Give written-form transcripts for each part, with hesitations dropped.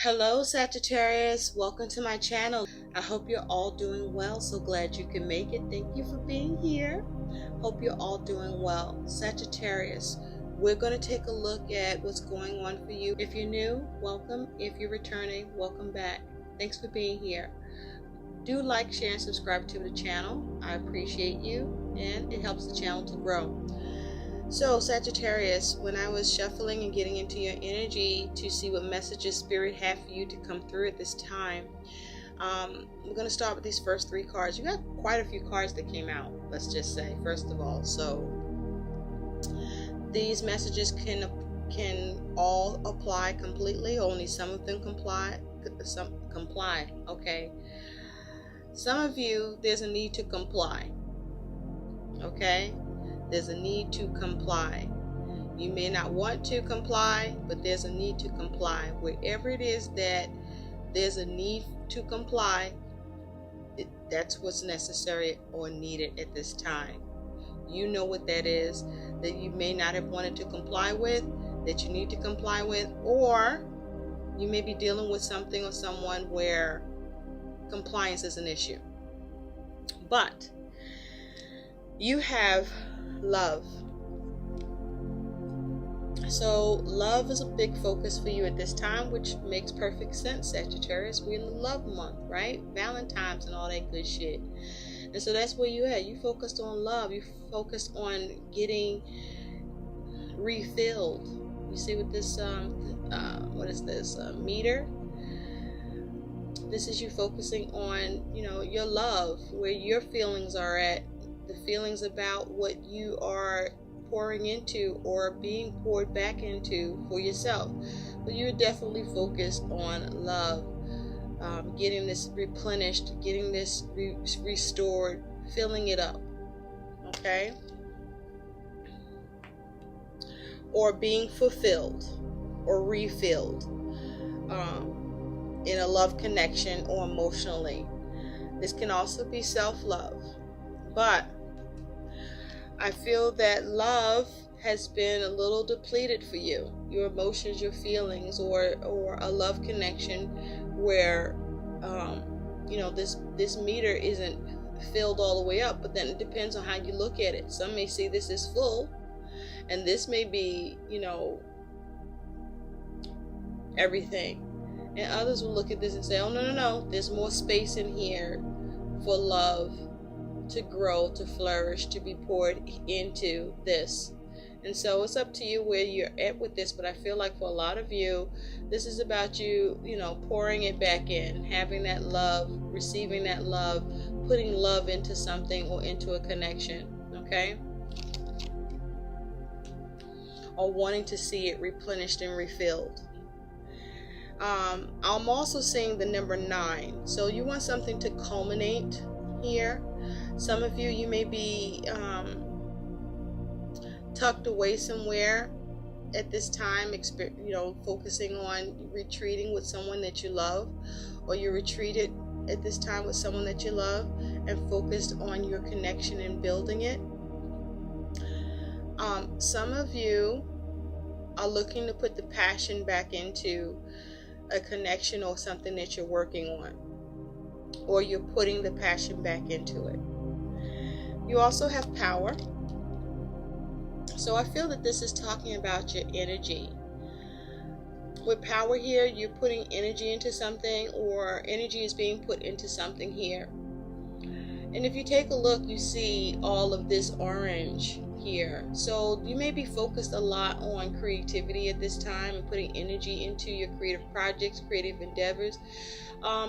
Hello Sagittarius, welcome to my channel. I hope you're all doing well. So glad you can make it. Thank you for being here. Hope you're all doing well. Sagittarius, we're going to take a look at what's going on for you. If you're new, welcome. If you're returning, welcome back. Thanks for being here. Do like, share, and subscribe to the channel. I appreciate you and it helps the channel to grow. So Sagittarius, when I was shuffling and getting into your energy to see what messages Spirit had for you to come through at this time, we're going to start with these first three cards. You got quite a few cards that came out, let's just say, first of all. So these messages can all apply completely, only some of them comply, okay? Some of you, there's a need to comply, okay? There's a need to comply. You may not want to comply, but there's a need to comply. Wherever it is that there's a need to comply, that's what's necessary or needed at this time. You know what that is that you may not have wanted to comply with, that you need to comply with, or you may be dealing with something or someone where compliance is an issue. But you have love. So love is a big focus for you at this time, which makes perfect sense, Sagittarius. We're in the love month, right? Valentine's and all that good shit. And so that's where you at. You focused on love. You focused on getting refilled. You see with this what is this meter? This is you focusing on, your love, where your feelings are at, the feelings about what you are pouring into or being poured back into for yourself. But you're definitely focused on love, getting this replenished, getting this restored, filling it up, okay? Or being fulfilled or refilled in a love connection or emotionally. This can also be self-love. But I feel that love has been a little depleted for you. Your emotions, your feelings, or a love connection where, this meter isn't filled all the way up. But then it depends on how you look at it. Some may see this as full, and this may be, everything. And others will look at this and say, oh, no, there's more space in here for love to grow, to flourish, to be poured into this. And so it's up to you where you're at with this, but I feel like for a lot of you, this is about you, pouring it back in, having that love, receiving that love, putting love into something or into a connection, okay? Or wanting to see it replenished and refilled. I'm also seeing the number 9. So you want something to culminate here. Some of you may be tucked away somewhere at this time, focusing on retreating with someone that you love, or you're retreated at this time with someone that you love and focused on your connection and building it. Some of you are looking to put the passion back into a connection or something that you're working on, or you're putting the passion back into it. You also have power. So I feel that this is talking about your energy. With power here, you're putting energy into something, or energy is being put into something here. And if you take a look, you see all of this orange here. So you may be focused a lot on creativity at this time and putting energy into your creative projects, creative endeavors.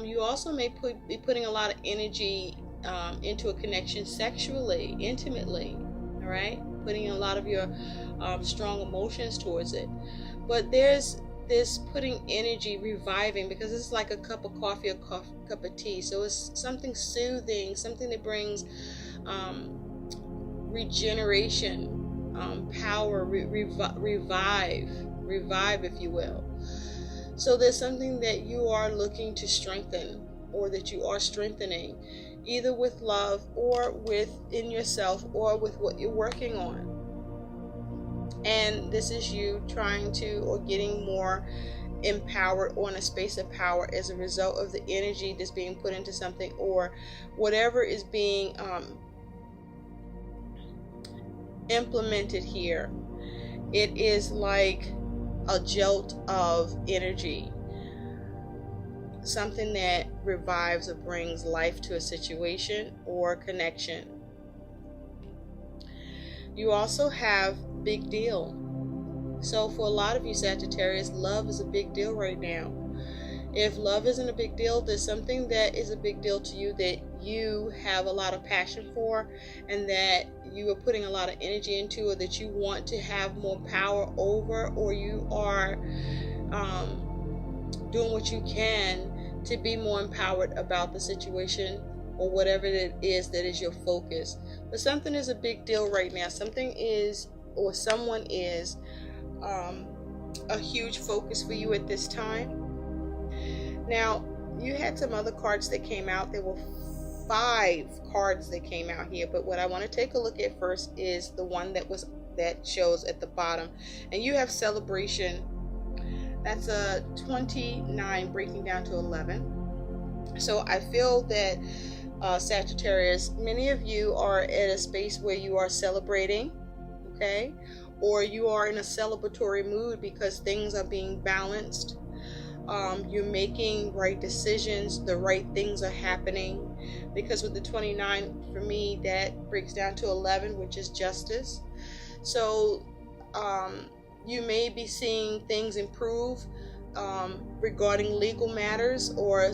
You also may be putting a lot of energy into a connection sexually, intimately, all right? Putting a lot of your strong emotions towards it. But there's this putting energy, reviving, because it's like a cup of coffee, a cup of tea. So it's something soothing, something that brings regeneration, power, revive, if you will. So there's something that you are looking to strengthen, or that you are strengthening, either with love or within yourself, or with what you're working on. And this is you trying to, or getting more empowered or in a space of power as a result of the energy that's being put into something, or whatever is being implemented here. It is like a jolt of energy, something that revives or brings life to a situation or connection. You also have big deal. So for a lot of you Sagittarius, love is a big deal right now. If love isn't a big deal, there's something that is a big deal to you that you have a lot of passion for, and that you are putting a lot of energy into, or that you want to have more power over, or you are doing what you can to be more empowered about the situation, or whatever it is that is your focus. But something is a big deal right now. Something is, or someone is a huge focus for you at this time. Now, you had some other cards that came out. There were 5 cards that came out here, but what I want to take a look at first is the one that shows at the bottom, and you have celebration. That's a 29 breaking down to 11. So I feel that Sagittarius, many of you are at a space where you are celebrating, okay, or you are in a celebratory mood because things are being balanced. You're making right decisions, the right things are happening, because with the 29 for me that breaks down to 11, which is justice. So you may be seeing things improve regarding legal matters, or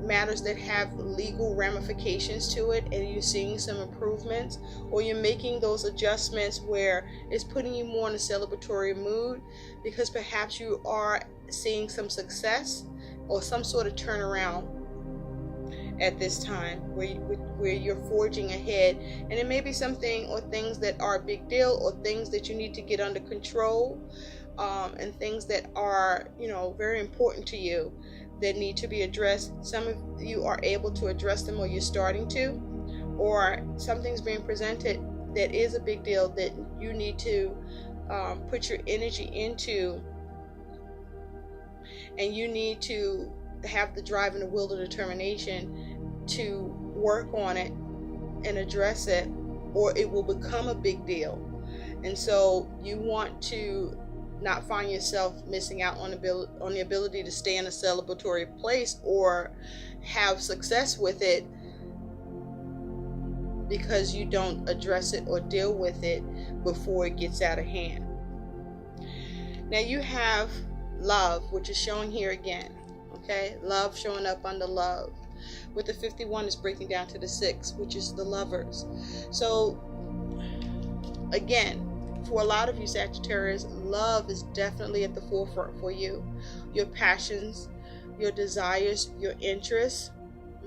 matters that have legal ramifications to it, and you're seeing some improvements, or you're making those adjustments where it's putting you more in a celebratory mood, because perhaps you are seeing some success or some sort of turnaround at this time where you're forging ahead. And it may be something or things that are a big deal, or things that you need to get under control, and things that are, very important to you that need to be addressed. Some of you are able to address them, or you're starting to, or something's being presented that is a big deal that you need to put your energy into, and you need to have the drive and the will, the determination to work on it and address it, or it will become a big deal. And so you want to not find yourself missing out on the ability to stay in a celebratory place or have success with it because you don't address it or deal with it before it gets out of hand. Now you have love, which is showing here again. Okay, love showing up under love. With the 51 is breaking down to the 6, which is the lovers. So again, for a lot of you Sagittarius, love is definitely at the forefront for you. Your passions, your desires, your interests,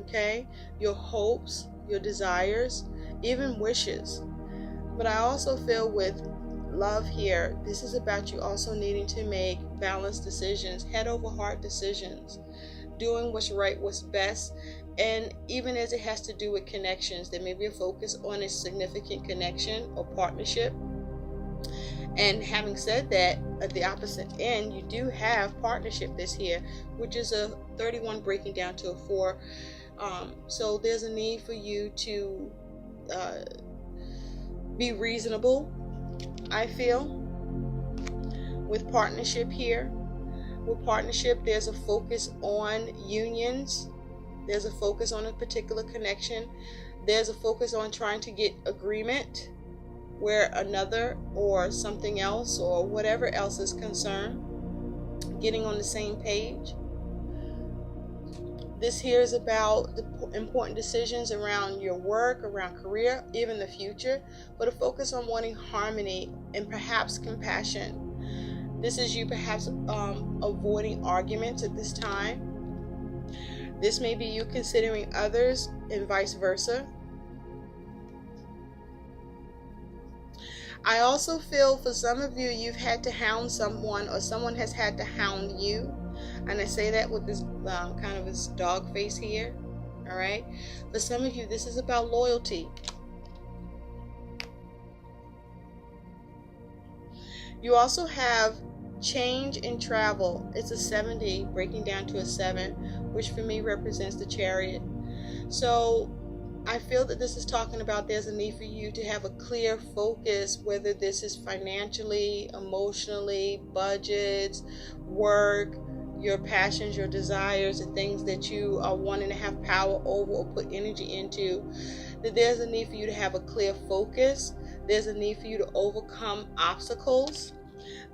okay, your hopes, your desires, even wishes. But I also feel with love here, this is about you also needing to make balanced decisions, head over heart decisions, doing what's right, what's best. And even as it has to do with connections, there may be a focus on a significant connection or partnership. And having said that, at the opposite end, you do have partnership this here, which is a 31 breaking down to a 4. So there's a need for you to be reasonable, I feel, with partnership here. With partnership, there's a focus on unions. There's a focus on a particular connection. There's a focus on trying to get agreement where another or something else or whatever else is concerned, getting on the same page. This here is about the important decisions around your work, around career, even the future, but a focus on wanting harmony and perhaps compassion. This is you perhaps avoiding arguments at this time. This may be you considering others and vice versa. I also feel for some of you, you've had to hound someone, or someone has had to hound you. And I say that with this kind of this dog face here. All right. For some of you, this is about loyalty. You also have change in travel. It's a 70 breaking down to a 7, which for me represents the Chariot. So I feel that this is talking about there's a need for you to have a clear focus, whether this is financially, emotionally, budgets, work, your passions, your desires, the things that you are wanting to have power over or put energy into, that there's a need for you to have a clear focus. There's a need for you to overcome obstacles.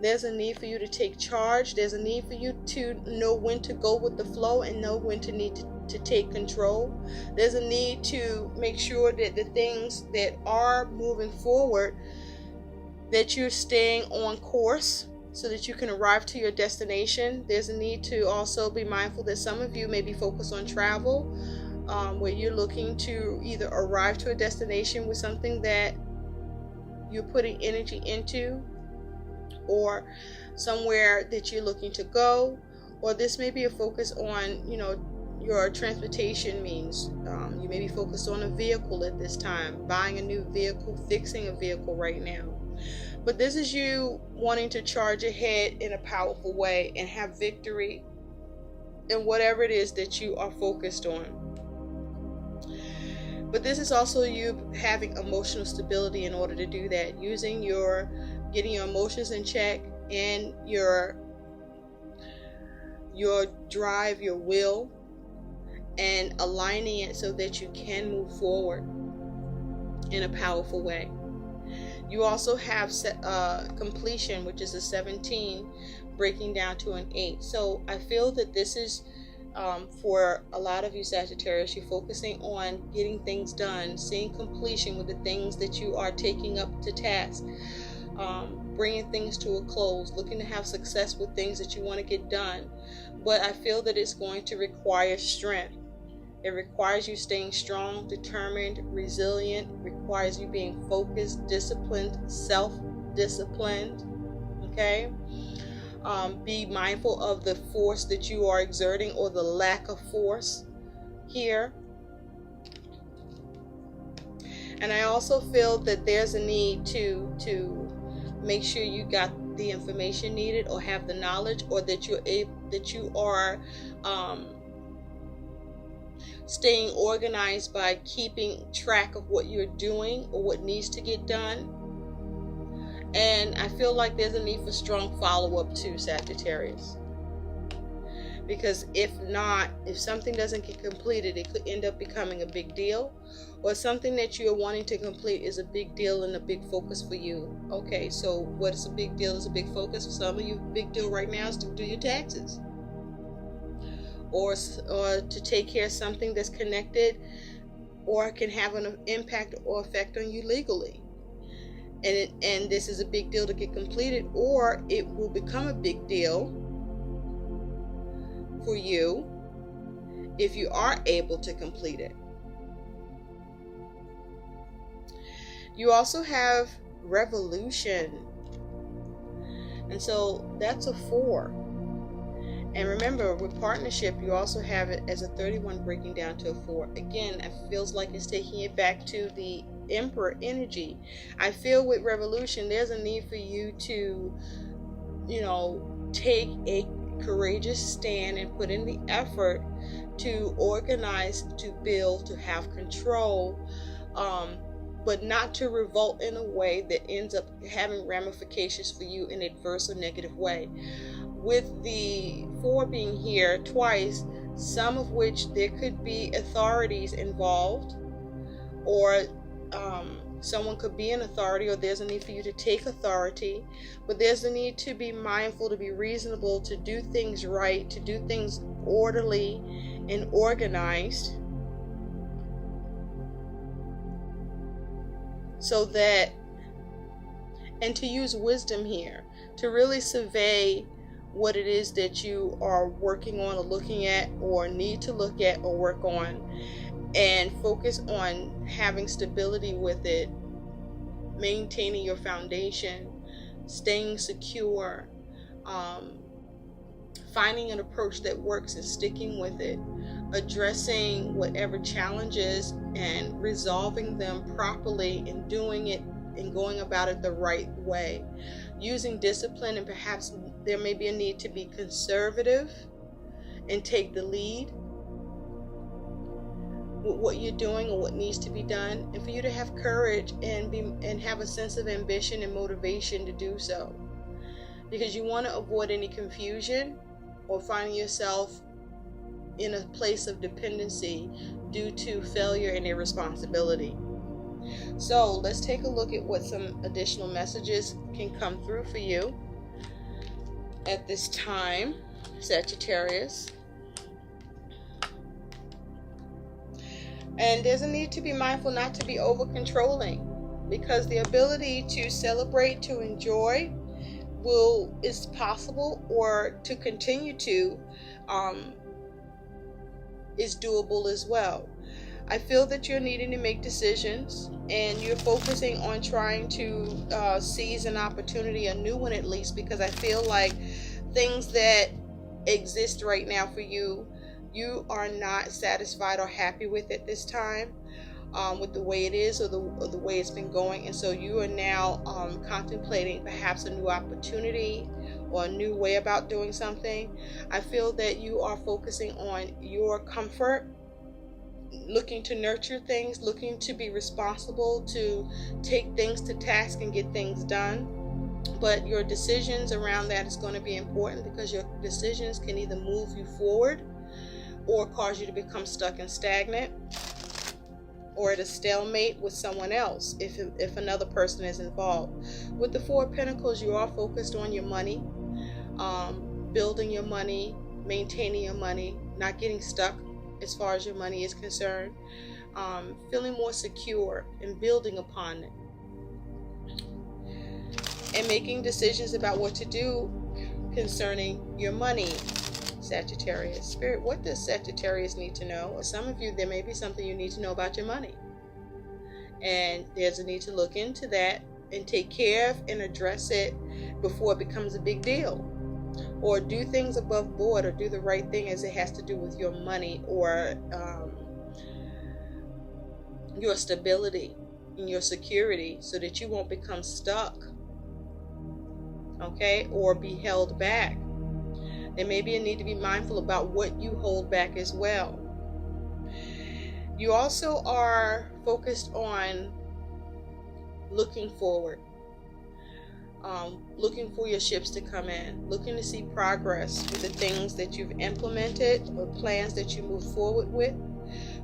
There's a need for you to take charge. There's a need for you to know when to go with the flow and know when to need to take control. There's a need to make sure that the things that are moving forward, that you're staying on course so that you can arrive to your destination. There's a need to also be mindful that some of you may be focused on travel, where you're looking to either arrive to a destination with something that you're putting energy into, or somewhere that you're looking to go, or this may be a focus on, your transportation means. You may be focused on a vehicle at this time, buying a new vehicle, fixing a vehicle right now. But this is you wanting to charge ahead in a powerful way and have victory in whatever it is that you are focused on. But this is also you having emotional stability in order to do that, getting your emotions in check and your drive, your will, and aligning it so that you can move forward in a powerful way. You also have completion, which is a 17, breaking down to an 8. So I feel that this is for a lot of you Sagittarius, you're focusing on getting things done, seeing completion with the things that you are taking up to task, bringing things to a close, looking to have success with things that you want to get done. But I feel that it's going to require strength. It requires you staying strong, determined, resilient, requires you being focused, disciplined, self-disciplined, okay? Be mindful of the force that you are exerting or the lack of force here. And I also feel that there's a need to make sure you got the information needed or have the knowledge, or that you are staying organized by keeping track of what you're doing or what needs to get done. And I feel like there's a need for strong follow-up too, Sagittarius. Because if not, if something doesn't get completed, it could end up becoming a big deal. Or something that you're wanting to complete is a big deal and a big focus for you. Okay, so what is a big deal is a big focus for some of you. Big deal right now is to do your taxes. Or to take care of something that's connected or can have an impact or effect on you legally. And this is a big deal to get completed, or it will become a big deal for you if you are able to complete it. You also have revolution, and so that's a 4. And remember, with partnership, you also have it as a 31 breaking down to a 4. Again, it feels like it's taking it back to the Emperor energy. I feel with revolution, there's a need for you to, take a courageous stand and put in the effort to organize, to build, to have control, but not to revolt in a way that ends up having ramifications for you in an adverse or negative way. With the 4 being here twice, some of which there could be authorities involved, or someone could be an authority, or there's a need for you to take authority, but there's a need to be mindful, to be reasonable, to do things right, to do things orderly and organized, so that, and to use wisdom here, to really survey what it is that you are working on or looking at or need to look at or work on, and focus on having stability with it, maintaining your foundation, staying secure, finding an approach that works and sticking with it, addressing whatever challenges and resolving them properly and doing it and going about it the right way, using discipline and perhaps there may be a need to be conservative and take the lead with what you're doing or what needs to be done, and for you to have courage and have a sense of ambition and motivation to do so, because you want to avoid any confusion or finding yourself in a place of dependency due to failure and irresponsibility. So let's take a look at what some additional messages can come through for you at this time, Sagittarius. And there's a need to be mindful not to be over controlling, because the ability to celebrate, to enjoy is possible, or to continue to is doable as well. I feel that you're needing to make decisions, and you're focusing on trying to seize an opportunity, a new one at least, because I feel like things that exist right now for you, you are not satisfied or happy with at this time, with the way it is or the way it's been going. And so you are now contemplating perhaps a new opportunity or a new way about doing something. I feel that you are focusing on your comfort, looking to nurture things, looking to be responsible, to take things to task and get things done. But your decisions around that is going to be important, because your decisions can either move you forward or cause you to become stuck and stagnant, or at a stalemate with someone else if another person is involved. With the Four of Pentacles, you are focused on your money, building your money, maintaining your money, not getting stuck as far as your money is concerned, feeling more secure and building upon it, and making decisions about what to do concerning your money, Sagittarius. Spirit, what does Sagittarius need to know? Or some of you, there may be something you need to know about your money, and there's a need to look into that and take care of and address it before it becomes a big deal, or do things above board, or do the right thing as it has to do with your money, or your stability and your security, so that you won't become stuck, okay, or be held back. There may be a need to be mindful about what you hold back as well. You also are focused on looking forward, looking for your ships to come in, looking to see progress with the things that you've implemented or plans that you move forward with.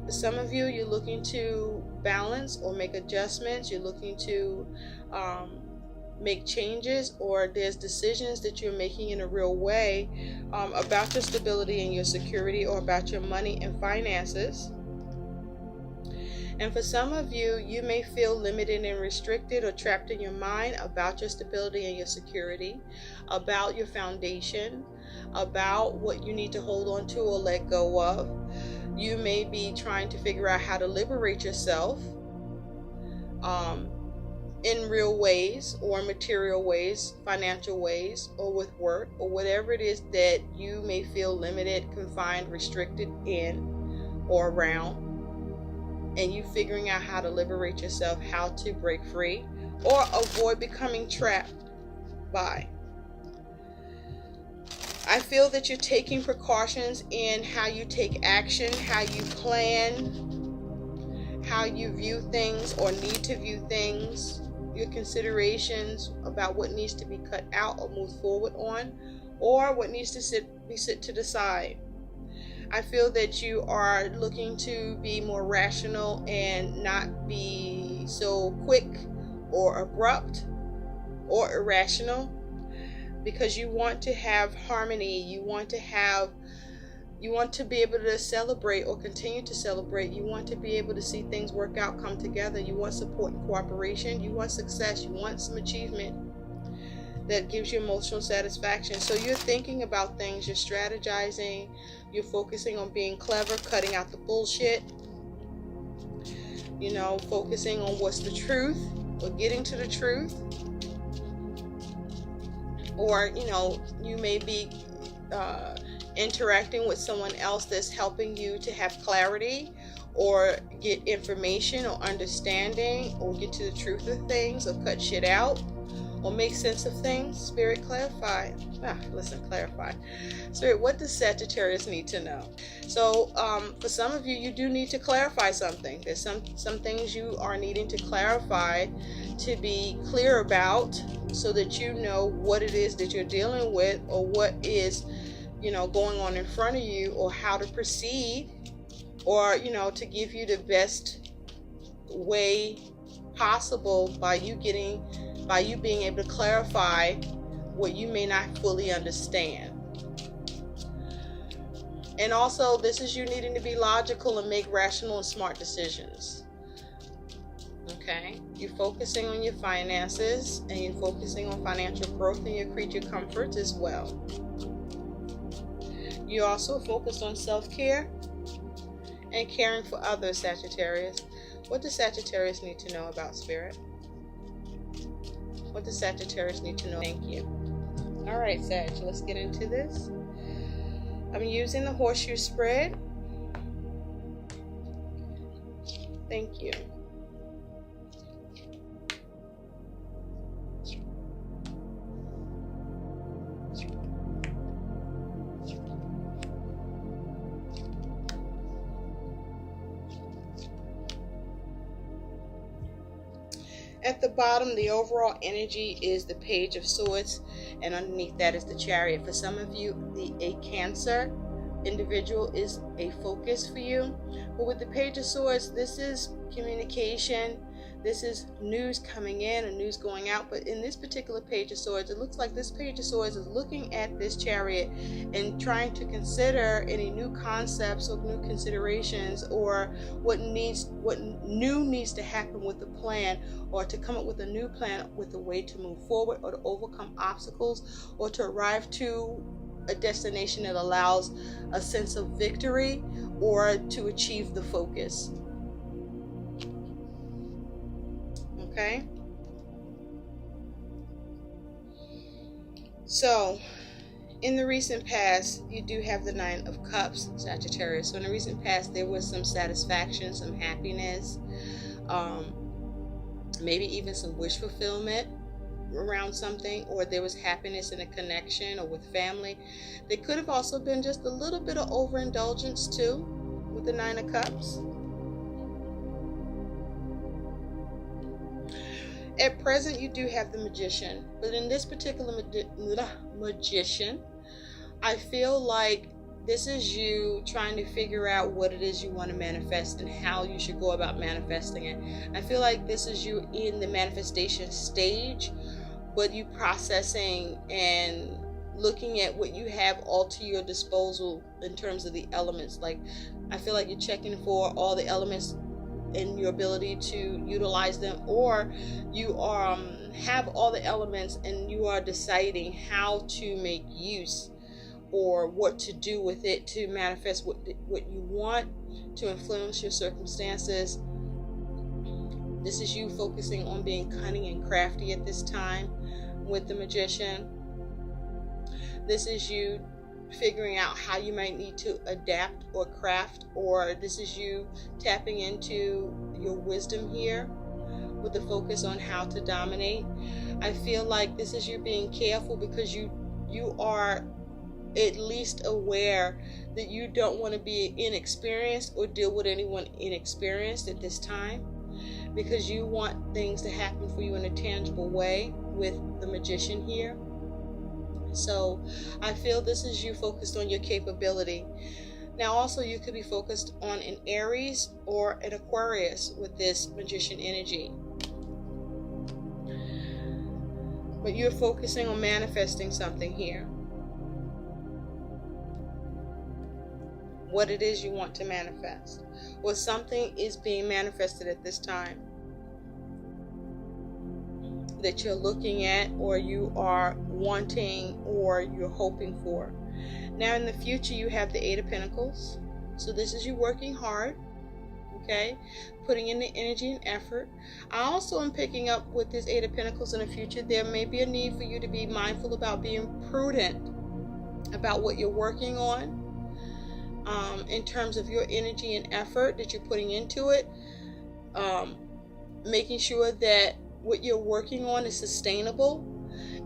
For some of you, you're looking to balance or make adjustments. You're looking to make changes, or there's decisions that you're making in a real way about your stability and your security, or about your money and finances. And for some of you, you may feel limited and restricted or trapped in your mind about your stability and your security, about your foundation, about what you need to hold on to or let go of. You may be trying to figure out how to liberate yourself in real ways or material ways, financial ways, or with work, or whatever it is that you may feel limited, confined, restricted in or around. And you figuring out how to liberate yourself, how to break free, or avoid becoming trapped by. I feel that you're taking precautions in how you take action, how you plan, how you view things or need to view things, your considerations about what needs to be cut out or moved forward on, or what needs to be set to the side. I feel that you are looking to be more rational and not be so quick or abrupt or irrational, because you want to have harmony. You want to be able to celebrate or continue to celebrate. You want to be able to see things work out, come together. You want support and cooperation. You want success. You want some achievement that gives you emotional satisfaction. So you're thinking about things, you're strategizing, you're focusing on being clever, cutting out the bullshit, focusing on what's the truth, or getting to the truth. Or, you may be interacting with someone else that's helping you to have clarity, or get information or understanding, or get to the truth of things, or cut shit out, or make sense of things. Spirit, clarify. Clarify. Spirit, what does Sagittarius need to know? So for some of you, you do need to clarify something. There's some things you are needing to clarify, to be clear about, so that you know what it is that you're dealing with, or what is, going on in front of you, or how to proceed, or, to give you the best way possible by you being able to clarify what you may not fully understand. And also, this is you needing to be logical and make rational and smart decisions. Okay? You're focusing on your finances, and you're focusing on financial growth and your creature comforts as well. You're also focused on self-care and caring for others, Sagittarius. What does Sagittarius need to know about Spirit? What does Sagittarius need to know? Thank you. All right, Sag, let's get into this. I'm using the horseshoe spread. Thank you. At the bottom, the overall energy is the Page of Swords, and underneath that is the Chariot. For some of you, a Cancer individual is a focus for you. But with the Page of Swords, this is communication. This is news coming in and news going out. But in this particular Page of Swords, it looks like this Page of Swords is looking at this Chariot and trying to consider any new concepts or new considerations, or what new needs to happen with the plan, or to come up with a new plan with a way to move forward, or to overcome obstacles, or to arrive to a destination that allows a sense of victory, or to achieve the focus. Okay? So, in the recent past, you do have the Nine of Cups, Sagittarius. So in the recent past, there was some satisfaction, some happiness, maybe even some wish fulfillment around something, or there was happiness in a connection or with family. There could have also been just a little bit of overindulgence too with the Nine of Cups. At present, you do have the Magician, but in this particular Magician, I feel like this is you trying to figure out what it is you want to manifest and how you should go about manifesting it. I feel like this is you in the manifestation stage, but you processing and looking at what you have all to your disposal in terms of the elements. Like, I feel like you're checking for all the elements and your ability to utilize them, or you have all the elements and you are deciding how to make use or what to do with it to manifest what you want, to influence your circumstances. This is you focusing on being cunning and crafty at this time with the Magician. This is you figuring out how you might need to adapt or craft, or this is you tapping into your wisdom here with the focus on how to dominate. I feel like this is you being careful because you are at least aware that you don't want to be inexperienced or deal with anyone inexperienced at this time, because you want things to happen for you in a tangible way with the Magician here. So I feel this is you focused on your capability. Now also, you could be focused on an Aries or an Aquarius with this Magician energy. But you're focusing on manifesting something here. What it is you want to manifest, or something is being manifested at this time that you're looking at, or you are wanting, or you're hoping for. Now in the future, you have the Eight of Pentacles. So this is you working hard, okay, putting in the energy and effort. I also am picking up with this Eight of Pentacles in the future, there may be a need for you to be mindful about being prudent about what you're working on, in terms of your energy and effort that you're putting into it, making sure that what you're working on is sustainable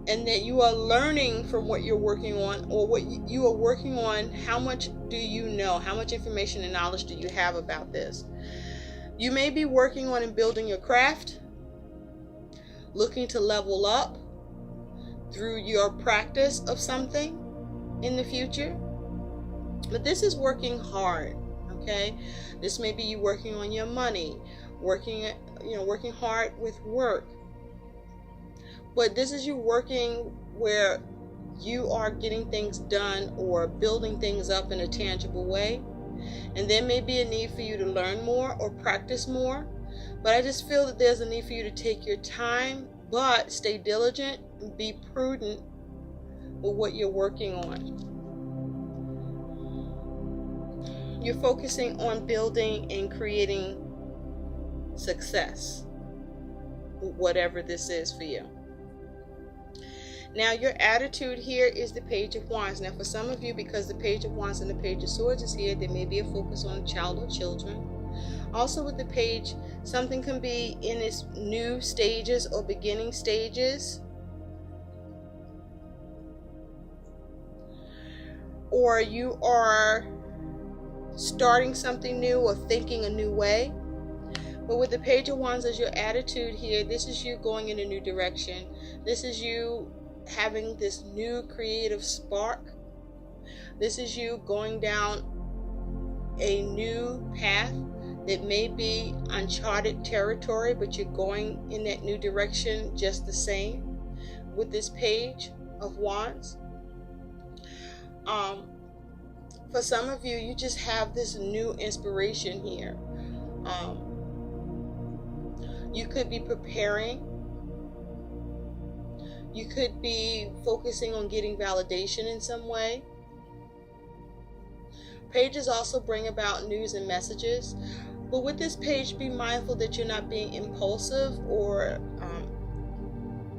and that you are learning from what you're working on, or what you are working on. How much do you know? How much information and knowledge do you have about this? You may be working on and building your craft, looking to level up through your practice of something in the future. But this is working hard, okay? This may be you working on your money, working hard with work. But this is you working where you are getting things done or building things up in a tangible way. And there may be a need for you to learn more or practice more. But I just feel that there's a need for you to take your time, but stay diligent and be prudent with what you're working on. You're focusing on building and creating success, whatever this is for you. Now, your attitude here is the Page of Wands. Now, for some of you, because the Page of Wands and the Page of Swords is here, there may be a focus on a child or children. Also, with the page, something can be in its new stages or beginning stages. Or you are starting something new or thinking a new way. But with the Page of Wands as your attitude here, this is you going in a new direction. This is you having this new creative spark. This is you going down a new path that may be uncharted territory, but you're going in that new direction just the same with this Page of Wands. For some of you, you just have this new inspiration here. You could be preparing. You could be focusing on getting validation in some way. Pages also bring about news and messages. But with this page, be mindful that you're not being impulsive or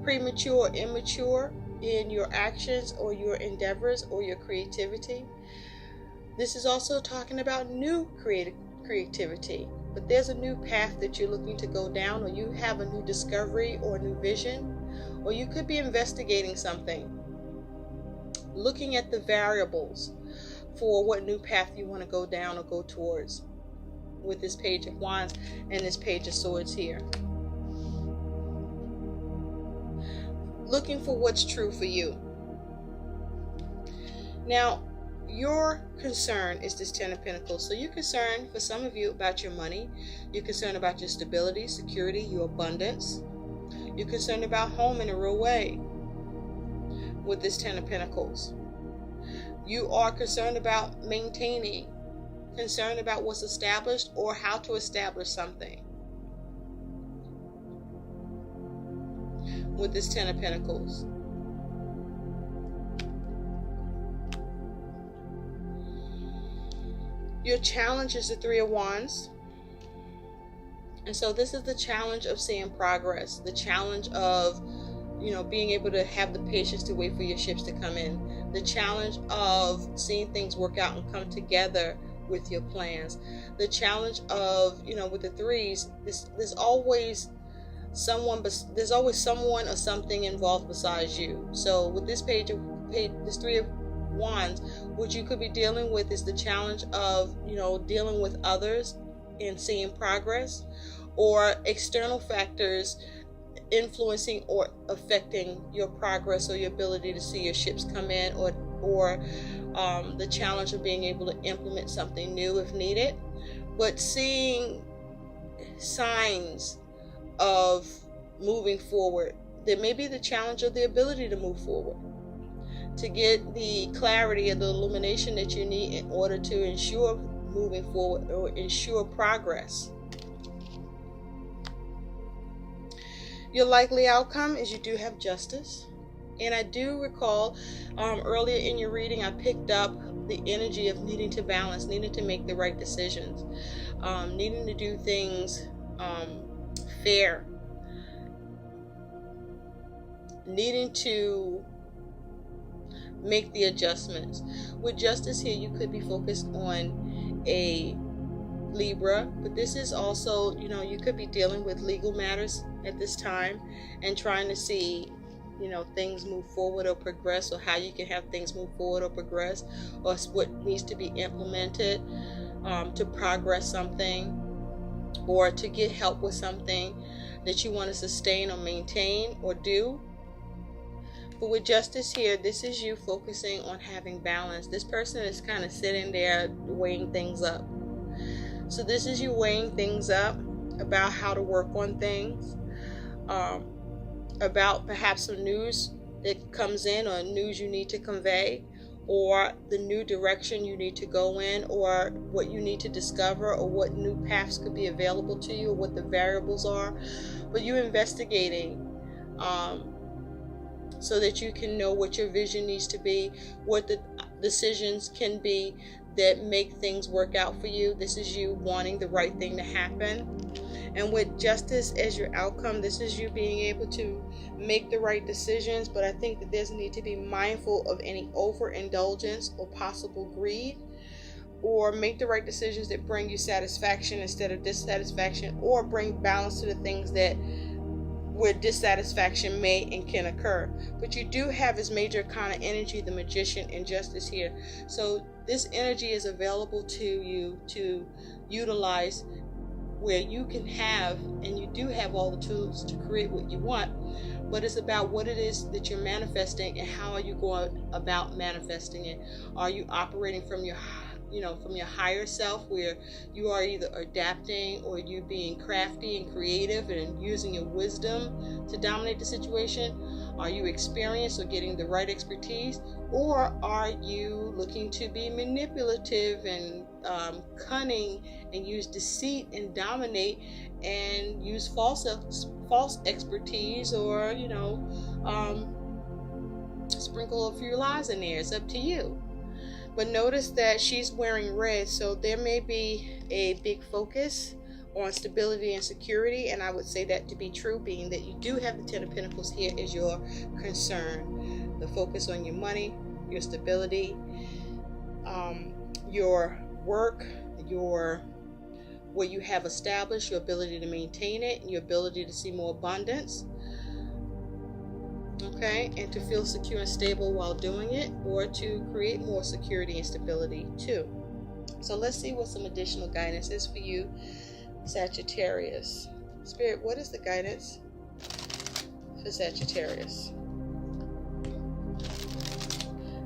premature or immature in your actions or your endeavors or your creativity. This is also talking about new creativity. But there's a new path that you're looking to go down, or you have a new discovery or a new vision, or you could be investigating something, looking at the variables for what new path you want to go down or go towards with this Page of Wands and this Page of Swords here. Looking for what's true for you. Now, your concern is this Ten of Pentacles. So you're concerned, for some of you, about your money. You're concerned about your stability, security, your abundance. You're concerned about home in a real way with this Ten of Pentacles. You are concerned about maintaining, concerned about what's established or how to establish something with this Ten of Pentacles. Your challenge is the Three of Wands. And so this is the challenge of seeing progress, the challenge of, being able to have the patience to wait for your ships to come in, the challenge of seeing things work out and come together with your plans, the challenge of, with the threes, there's always someone or something involved besides you. So with this this Three of Wands, what you could be dealing with is the challenge of, dealing with others and seeing progress, or external factors influencing or affecting your progress or your ability to see your ships come in, or the challenge of being able to implement something new if needed, but seeing signs of moving forward. There may be the challenge of the ability to move forward, to get the clarity and the illumination that you need in order to ensure moving forward or ensure progress. Your likely outcome is you do have justice. And I do recall earlier in your reading, I picked up the energy of needing to balance, needing to make the right decisions, needing to do things fair, needing to make the adjustments. With justice here, you could be focused on a Libra, but this is also, you could be dealing with legal matters at this time and trying to see things move forward or progress, or how you can have things move forward or progress, or what needs to be implemented to progress something, or to get help with something that you want to sustain or maintain or do. But with Justice here, this is you focusing on having balance. This person is kind of sitting there weighing things up. So this is you weighing things up about how to work on things, about perhaps some news that comes in, or news you need to convey, or the new direction you need to go in, or what you need to discover, or what new paths could be available to you, or what the variables are. But you're investigating so that you can know what your vision needs to be, what the decisions can be that make things work out for you. This is you wanting the right thing to happen. And with Justice as your outcome, this is you being able to make the right decisions. But I think that there's a need to be mindful of any overindulgence or possible greed, or make the right decisions that bring you satisfaction instead of dissatisfaction, or bring balance to the things that where dissatisfaction may and can occur. But you do have this major kind of energy, the Magician and Justice here. So this energy is available to you to utilize, where you can have, and you do have all the tools to create what you want. But it's about what it is that you're manifesting, and how are you going about manifesting it. Are you operating from your higher self, where you are either adapting, or you being crafty and creative and using your wisdom to dominate the situation? Are you experienced or getting the right expertise? Or are you looking to be manipulative and cunning, and use deceit and dominate, and use false expertise, or sprinkle a few lies in there? It's up to you. But notice that she's wearing red, so there may be a big focus on stability and security, and I would say that to be true, being that you do have the Ten of Pentacles here as your concern. The focus on your money, your stability, your work, what you have established, your ability to maintain it, and your ability to see more abundance. Okay, and to feel secure and stable while doing it, or to create more security and stability too. So let's see what some additional guidance is for you, Sagittarius. Spirit, what is the guidance for Sagittarius?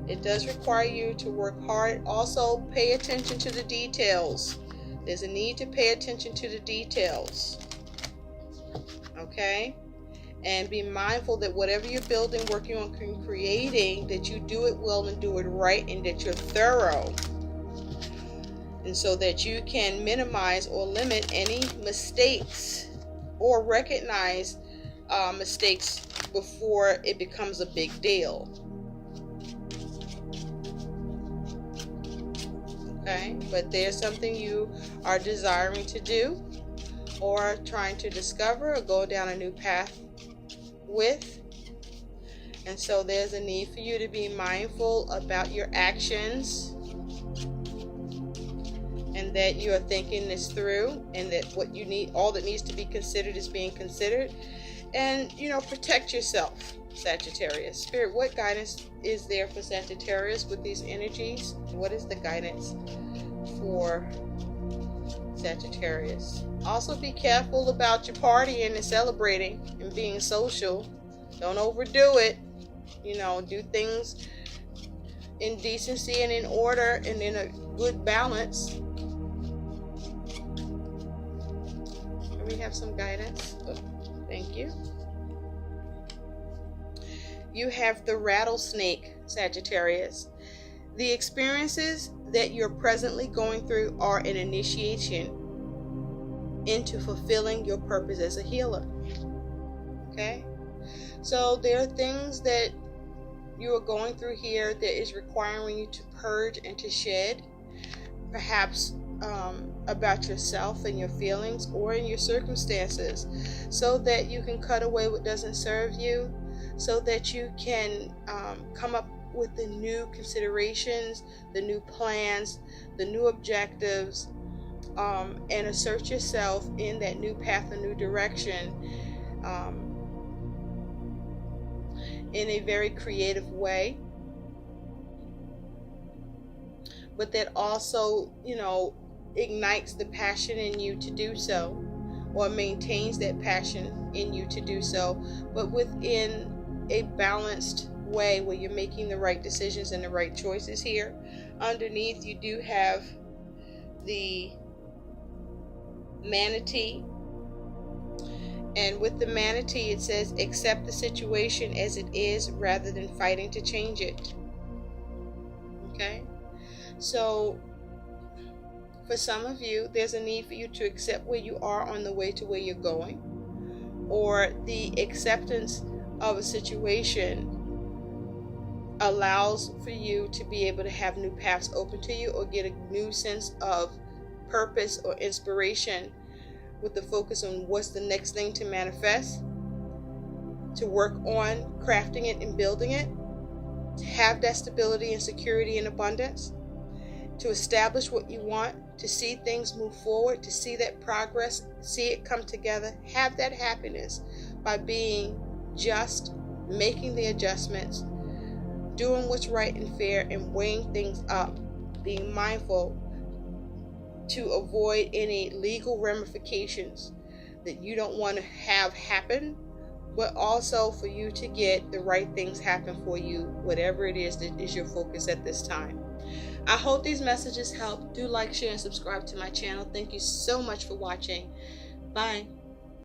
It does require you to work hard. Also, pay attention to the details. There's a need to pay attention to the details. Okay? And be mindful that whatever you're building, working on, creating, that you do it well and do it right, and that you're thorough. And so that you can minimize or limit any mistakes, or recognize mistakes before it becomes a big deal. Okay? But there's something you are desiring to do, or trying to discover, or go down a new path with. And so there's a need for you to be mindful about your actions, and that you are thinking this through, and that what you need, all that needs to be considered, is being considered. And protect yourself, Sagittarius. Spirit, what guidance is there for Sagittarius with these energies? What is the guidance for Sagittarius? Also, be careful about your partying and celebrating and being social. Don't overdo it. Do things in decency and in order and in a good balance. Can we have some guidance? Oh, thank you. You have the rattlesnake, Sagittarius. The experiences that you're presently going through are an initiation into fulfilling your purpose as a healer. Okay? So there are things that you are going through here that is requiring you to purge and to shed, perhaps about yourself and your feelings, or in your circumstances, so that you can cut away what doesn't serve you, so that you can come up with the new considerations, the new plans, the new objectives, and assert yourself in that new path, a new direction. in a very creative way, but that also, ignites the passion in you to do so, or maintains that passion in you to do so, but within a balanced way where you're making the right decisions and the right choices here. Underneath, you do have the manatee, and with the manatee it says accept the situation as it is rather than fighting to change it. Okay, so for some of you, there's a need for you to accept where you are on the way to where you're going, or the acceptance of a situation allows for you to be able to have new paths open to you, or get a new sense of purpose or inspiration with the focus on what's the next thing to manifest, to work on crafting it and building it, to have that stability and security and abundance, to establish what you want, to see things move forward, to see that progress, see it come together, have that happiness by being just, making the adjustments, doing what's right and fair, and weighing things up, being mindful to avoid any legal ramifications that you don't want to have happen, but also for you to get the right things happen for you, whatever it is that is your focus at this time. I hope these messages help. Do like, share, and subscribe to my channel. Thank you so much for watching. Bye.